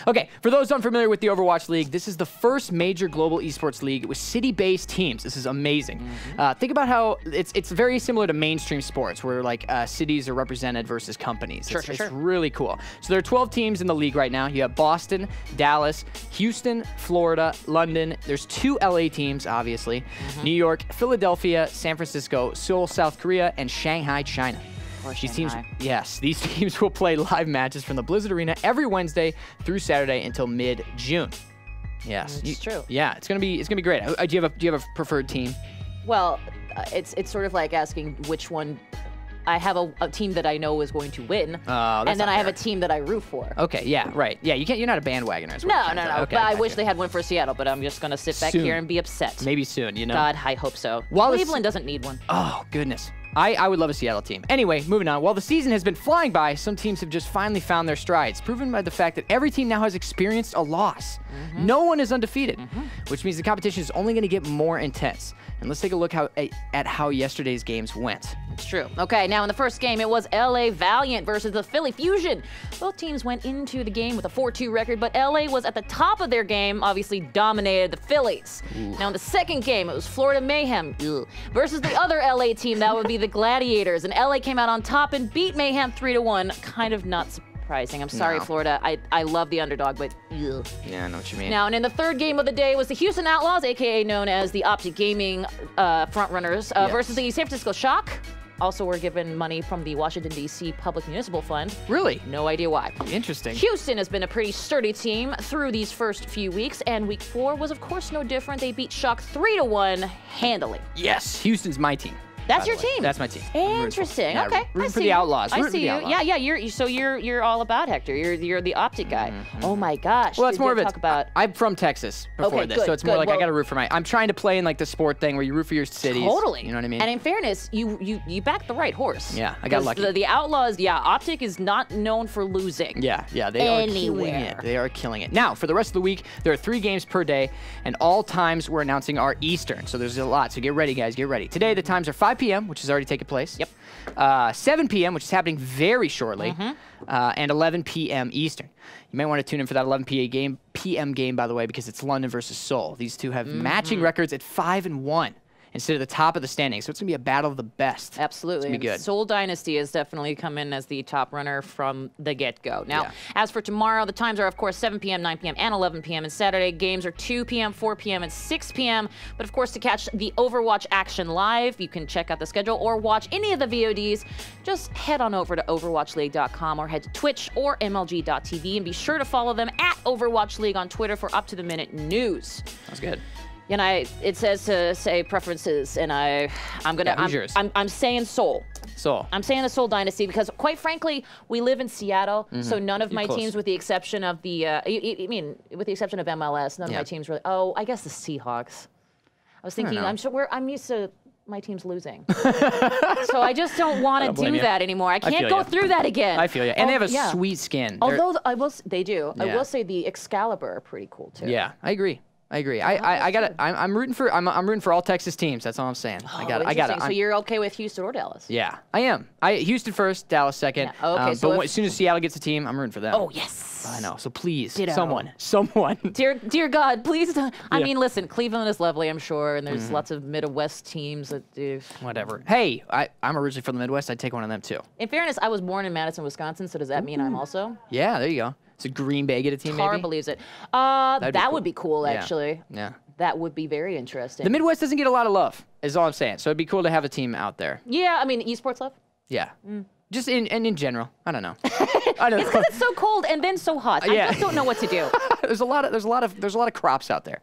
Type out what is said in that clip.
Okay, for those unfamiliar with the Overwatch League, this is the first major global esports league with city-based teams. This is amazing. Think about how it's very similar to mainstream sports, where like cities are represented versus companies. It's really cool. So there are 12 teams in the league right now. You have Boston, Dallas, Houston, Florida, London. There's 2 LA teams, obviously. New York, Philadelphia, San Francisco, Seoul, South Korea, and Shanghai, China. These teams, these teams will play live matches from the Blizzard Arena every Wednesday through Saturday until mid-June. Yes, it's true. Yeah, it's gonna be great. Do you have a preferred team? Well, it's sort of like asking which one. I have a team that I know is going to win, and then I have a team that I root for. Okay, yeah, right. Yeah, you can't. You're not a bandwagoner. No. Okay, but I wish they had one for Seattle, but I'm just gonna sit back here and be upset. Maybe soon, you know. God, I hope so. Cleveland doesn't need one. Oh goodness. I would love a Seattle team. Anyway, moving on. While the season has been flying by, some teams have just finally found their strides, proven by the fact that every team now has experienced a loss. No one is undefeated, which means the competition is only going to get more intense. And let's take a look at how yesterday's games went. It's true. Okay, now in the first game, it was LA Valiant versus the Philly Fusion. Both teams went into the game with a 4-2 record, but LA was at the top of their game, obviously dominated the Phillies. Now in the second game, it was Florida Mayhem versus the other LA team, that would be the Gladiators. And LA came out on top and beat Mayhem 3-1. Kind of not surprising. I'm sorry, Florida. I love the underdog, but yeah, I know what you mean. Now, and in the third game of the day was the Houston Outlaws, aka known as the Optic Gaming frontrunners, versus the San Francisco Shock. Also, were given money from the Washington, D.C. Public Municipal Fund. Really? No idea why. Interesting. Houston has been a pretty sturdy team through these first few weeks, and week 4 was, of course, no different. They beat Shock 3-1 handily. Yes, Houston's my team. That's your team. That's my team. Interesting. Okay. Rooting for the Outlaws. I see you. Yeah. You're all about Hector. You're the Optic guy. Oh my gosh. Well, it's more of it. I'm from Texas before this, so it's more like I got to root for I'm trying to play in like the sport thing where you root for your cities. Totally. You know what I mean? And in fairness, you backed the right horse. Yeah, I got lucky. The Outlaws. Yeah, Optic is not known for losing. Yeah. They are killing it. They are killing it. Now, for the rest of the week, there are 3 games per day, and all times we're announcing are Eastern. So there's a lot. So get ready, guys. Get ready. Today the times are 5 p.m., which is already taking place. Yep. 7 p.m., which is happening very shortly, and 11 p.m. Eastern. You may want to tune in for that 11 p.m. game, by the way, because it's London versus Seoul. These two have matching records at 5-1 instead of the top of the standings. So it's going to be a battle of the best. Absolutely. It's going to be good. Seoul Dynasty has definitely come in as the top runner from the get-go. Now, as for tomorrow, the times are, of course, 7 p.m., 9 p.m., and 11 p.m. And Saturday games are 2 p.m., 4 p.m., and 6 p.m. But, of course, to catch the Overwatch action live, you can check out the schedule or watch any of the VODs. Just head on over to overwatchleague.com or head to Twitch or MLG.tv, and be sure to follow them at Overwatch League on Twitter for up-to-the-minute news. That's good. And it says to say preferences, and I'm saying Seoul. Seoul. I'm saying the Seoul Dynasty because, quite frankly, we live in Seattle, so none of my teams, with the exception of the, with the exception of MLS, none of my teams really. Oh, I guess the Seahawks. I was thinking, I'm used to my team's losing, so I just don't want to do that anymore. I can't go through that again. I feel you, and they have a sweet skin. Although they do. I will say the Excalibur are pretty cool too. Yeah, I agree. I'm rooting for all Texas teams. That's all I'm saying. I got it. So you're okay with Houston or Dallas? Yeah, I am. Houston first, Dallas second. Yeah. Okay. But as soon as Seattle gets a team, I'm rooting for them. Oh yes. I know. So please, Ditto. someone. Dear God, please. I mean, listen, Cleveland is lovely, I'm sure, and there's lots of Midwest teams that do. Whatever. Hey, I'm originally from the Midwest. I'd take one of them too. In fairness, I was born in Madison, Wisconsin. So does that mean I'm also? Yeah. There you go. So Green Bay get a team, Tar maybe? believes it. That would be cool, Yeah. actually. Yeah. That would be very interesting. The Midwest doesn't get a lot of love, is all I'm saying. So it'd be cool to have a team out there. Yeah, I mean, esports love? Yeah. Just in general. I don't know. It's because it's so cold and then so hot. I just don't know what to do. There's a lot of crops out there.